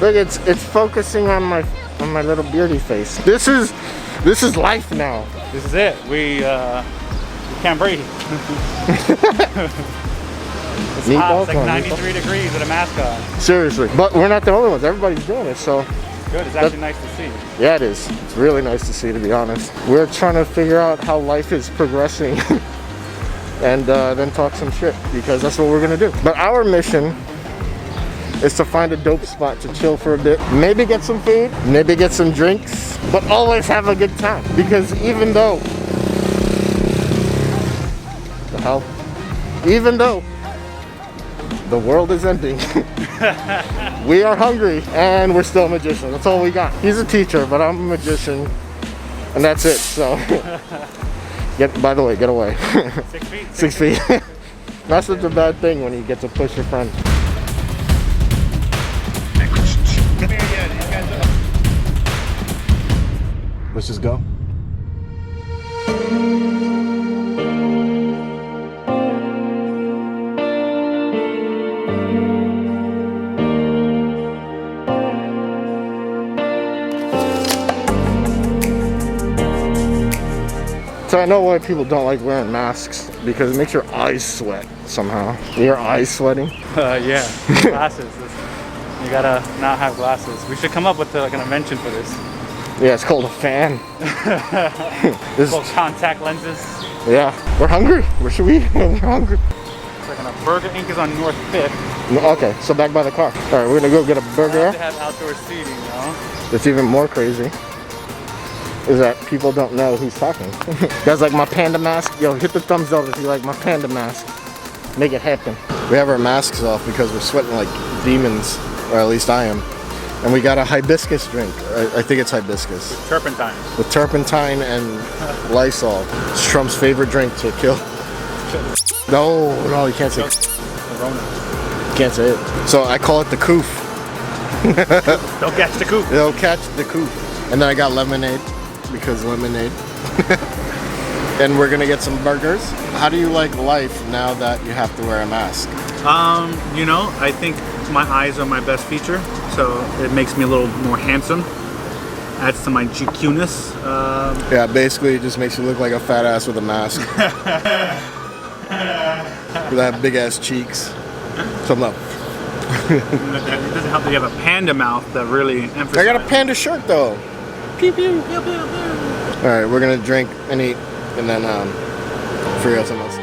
Look, it's focusing on my little beardy face. This is life now. This is it. We can't breathe. It's hot. It's like 93 degrees with a mask on. Seriously, but we're not the only ones. Everybody's doing it, so. Good. It's actually nice to see. Yeah, it is. It's really nice to see, to be honest. We're trying to figure out how life is progressing, and then talk some shit, because that's what we're gonna do. But our mission is to find a dope spot to chill for a bit, maybe get some food, maybe get some drinks, but always have a good time. Because even though the world is ending, we are hungry and we're still magicians. That's all we got. He's a teacher, but I'm a magician, and that's it. So by the way, get away. 6 feet. 6 feet. Not such a bad thing when you get to push your friend. Let's just go. So I know why people don't like wearing masks, because it makes your eyes sweat somehow. Your eyes sweating? Yeah, glasses. You gotta not have glasses. We should come up with like an invention for this. Yeah, it's called a fan. This called contact lenses. Yeah, we're hungry. Where should we eat? We're hungry. It's like a Burger Inc. is on North 5th. Okay, so back by the car. All right, we're gonna go get a burger. They have outdoor seating, you know? That's even more crazy, is that people don't know who's talking. Guys like my panda mask. Yo, hit the thumbs up if you like my panda mask. Make it happen. We have our masks off because we're sweating like demons, or at least I am. And we got a hibiscus drink. I think it's hibiscus. With turpentine. With turpentine and Lysol. It's Trump's favorite drink to kill. No, you can't say it. You can't say it. So I call it the coof. Don't catch the coof. They'll catch the coof. And then I got lemonade, because lemonade. And we're gonna get some burgers. How do you like life now that you have to wear a mask? You know, I think my eyes are my best feature, so it makes me a little more handsome. Adds to my GQ-ness. Yeah, basically it just makes you look like a fat ass with a mask. With that big ass cheeks. So no. It doesn't help that you have a panda mouth that really emphasizes. I got a panda shirt though. Pew pew. Pew, pew, pew. Alright, we're gonna drink and eat, and then figure out something else.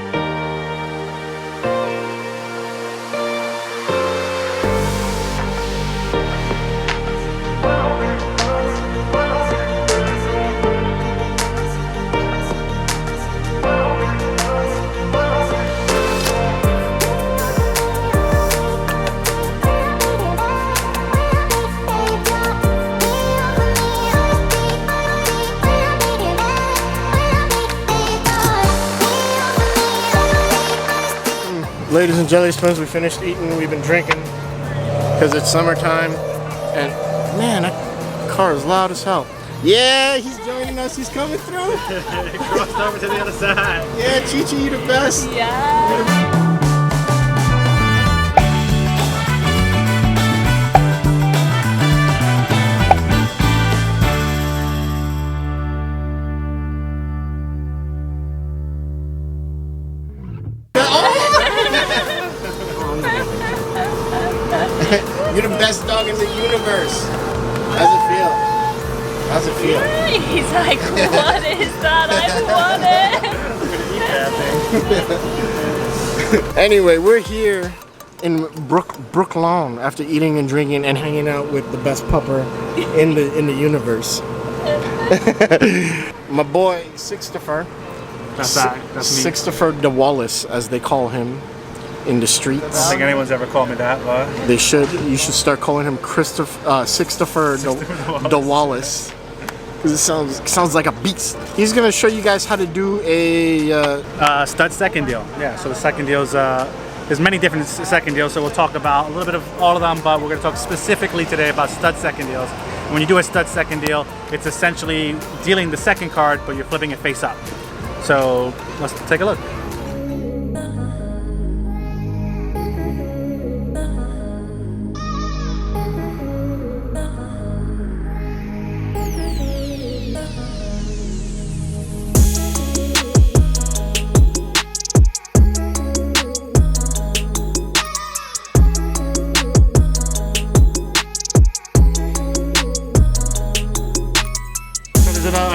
Ladies and jelly spoons, we finished eating. We've been drinking because it's summertime, and man, that car is loud as hell. Yeah, he's joining us. He's coming through. Crossed over to the other side. Yeah, 𝐗𝐀𝐈𝐒, you the best. Yeah. You're the best dog in the universe. How's it feel? How's it feel? He's like, what is that? I want it. Anyway, we're here in Brooklyn after eating and drinking and hanging out with the best pupper in the universe. My boy 𝗏𝗏𝗏. That's me. 𝗏𝗏𝗏𝗏, as they call him in the streets. I don't think anyone's ever called me that, but They should. You should start calling him 𝗏𝗏𝗏𝗏, because it sounds like a beast. He's gonna show you guys how to do a stud second deal. Yeah, so the second deals, there's many different second deals, so we'll talk about a little bit of all of them, but we're gonna talk specifically today about stud second deals. And when you do a stud second deal, it's essentially dealing the second card, but you're flipping it face up. So let's take a look.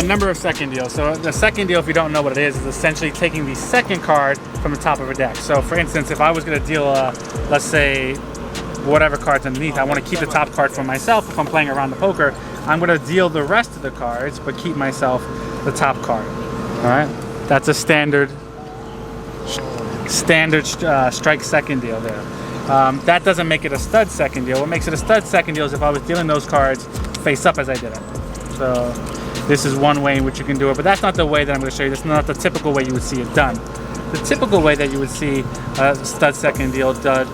number of second deals. So the second deal, if you don't know what it is essentially taking the second card from the top of a deck. So for instance, if I was going to deal, let's say, whatever cards underneath, I want to keep the top card for myself. If I'm playing around the poker, I'm going to deal the rest of the cards, but keep myself the top card. All right, that's a standard strike second deal there. That doesn't make it a stud second deal. What makes it a stud second deal is if I was dealing those cards face up as I did it. So this is one way in which you can do it, but that's not the way that I'm going to show you. This is not the typical way you would see it done. The typical way that you would see a stud second deal done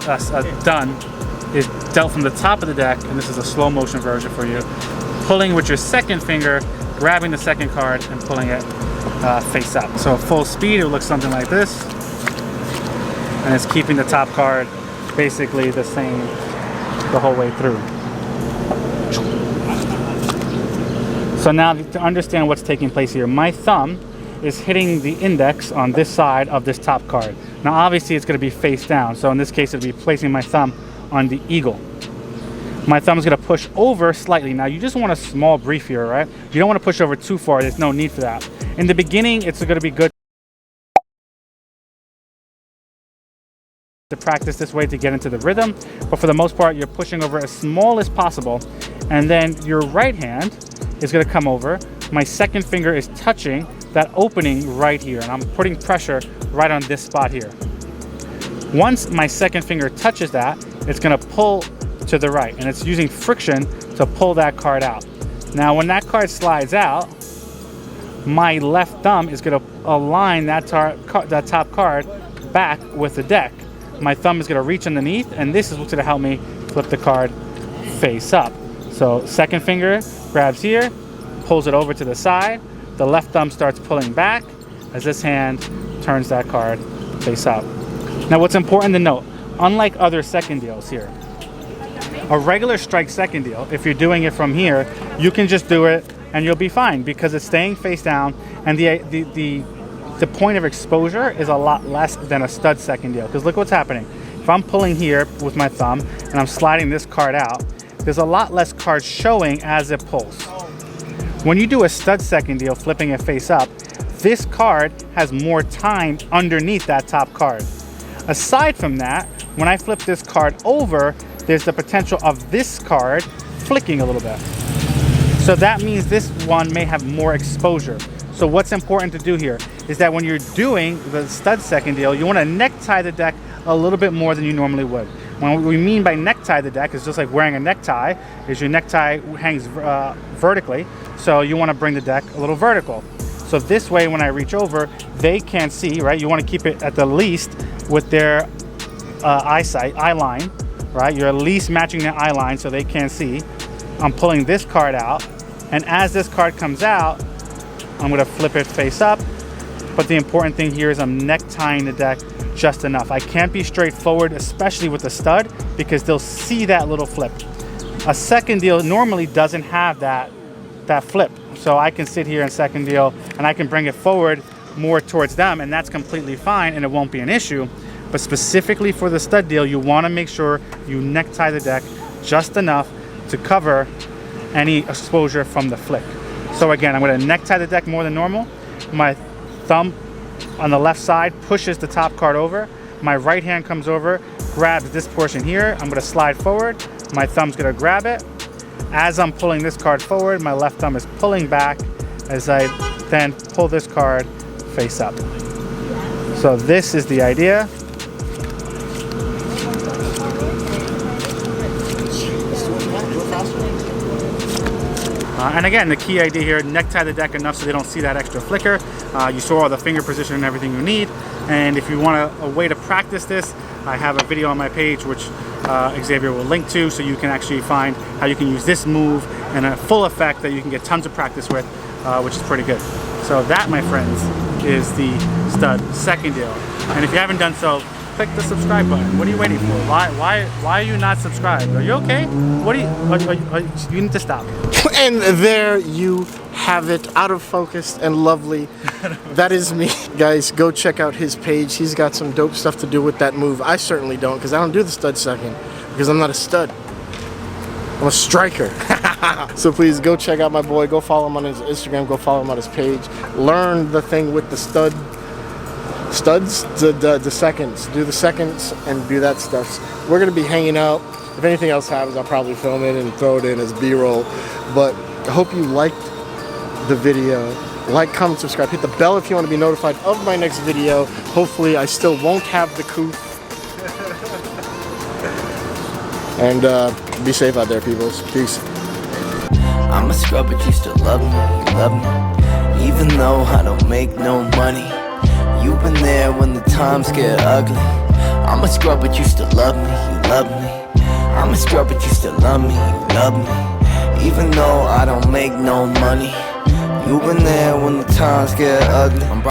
is dealt from the top of the deck, and this is a slow motion version for you. Pulling with your second finger, grabbing the second card and pulling it face up. So full speed, it looks something like this. And it's keeping the top card basically the same the whole way through. So now to understand what's taking place here, my thumb is hitting the index on this side of this top card. Now obviously it's going to be face down, so in this case it'll be placing my thumb on the eagle. My thumb is going to push over slightly. Now you just want a small brief here, right? You don't want to push over too far. There's no need for that. In the beginning, it's going to be good to practice this way to get into the rhythm, but for the most part, you're pushing over as small as possible, and then your right hand is going to come over. My second finger is touching that opening right here, and I'm putting pressure right on this spot here. Once my second finger touches that, it's going to pull to the right, and it's using friction to pull that card out. Now when that card slides out, my left thumb is going to align that top card back with the deck. My thumb is going to reach underneath, and this is what's going to help me flip the card face up. So second finger grabs here, pulls it over to the side. The left thumb starts pulling back as this hand turns that card face up. Now what's important to note, unlike other second deals here, a regular strike second deal, if you're doing it from here, you can just do it and you'll be fine because it's staying face down, and the point of exposure is a lot less than a stud second deal. Because look what's happening. If I'm pulling here with my thumb and I'm sliding this card out, there's a lot less cards showing as it pulls. When you do a stud second deal, flipping it face up, this card has more time underneath that top card. Aside from that, when I flip this card over, there's the potential of this card flicking a little bit. So that means this one may have more exposure. So what's important to do here is that when you're doing the stud second deal, you want to necktie the deck a little bit more than you normally would. What we mean by necktie the deck is just like wearing a necktie, is your necktie hangs vertically, so you want to bring the deck a little vertical. So this way when I reach over, they can't see, right? You want to keep it at the least with their eye line, right? You're at least matching their eye line so they can't see. I'm pulling this card out, and as this card comes out, I'm going to flip it face up. But the important thing here is I'm necktying the deck just enough. I can't be straightforward, especially with the stud, because they'll see that little flip. A second deal normally doesn't have that flip. So I can sit here in second deal and I can bring it forward more towards them, and that's completely fine and it won't be an issue. But specifically for the stud deal, you want to make sure you necktie the deck just enough to cover any exposure from the flick. So again, I'm going to necktie the deck more than normal. My thumb on the left side pushes the top card over. My right hand comes over, grabs this portion here. I'm going to slide forward. My thumb's going to grab it. As I'm pulling this card forward, my left thumb is pulling back as I then pull this card face up. So this is the idea. And again, the key idea here, necktie the deck enough so they don't see that extra flicker. You saw all the finger position and everything you need. And if you want a way to practice this, I have a video on my page which Xavier will link to, so you can actually find how you can use this move in a full effect that you can get tons of practice with, which is pretty good. So that, my friends, is the stud second deal. And if you haven't done so, click the subscribe button. What are you waiting for? Why are you not subscribed? Are you okay? What are you need to stop. And there you have it, out of focus and lovely. That is me. Guys, go check out his page. He's got some dope stuff to do with that move. I certainly don't, because I don't do the stud second, because I'm not a stud. I'm a striker. So please go check out my boy. Go follow him on his Instagram. Go follow him on his page. Learn the thing with the studs, the seconds. Do the seconds and do that stuff. We're gonna be hanging out. If anything else happens, I'll probably film it and throw it in as B-roll. But I hope you liked the video. Like, comment, subscribe. Hit the bell if you want to be notified of my next video. Hopefully, I still won't have the couth. And be safe out there, peoples. Peace. I'm a scrub, but you still love me, you love me. Even though I don't make no money, you've been there when the times get ugly. I'm a scrub, but you still love me, you love me. I'm a scrub, but you still love me, you love me. Even though I don't make no money, you've been there when the times get ugly.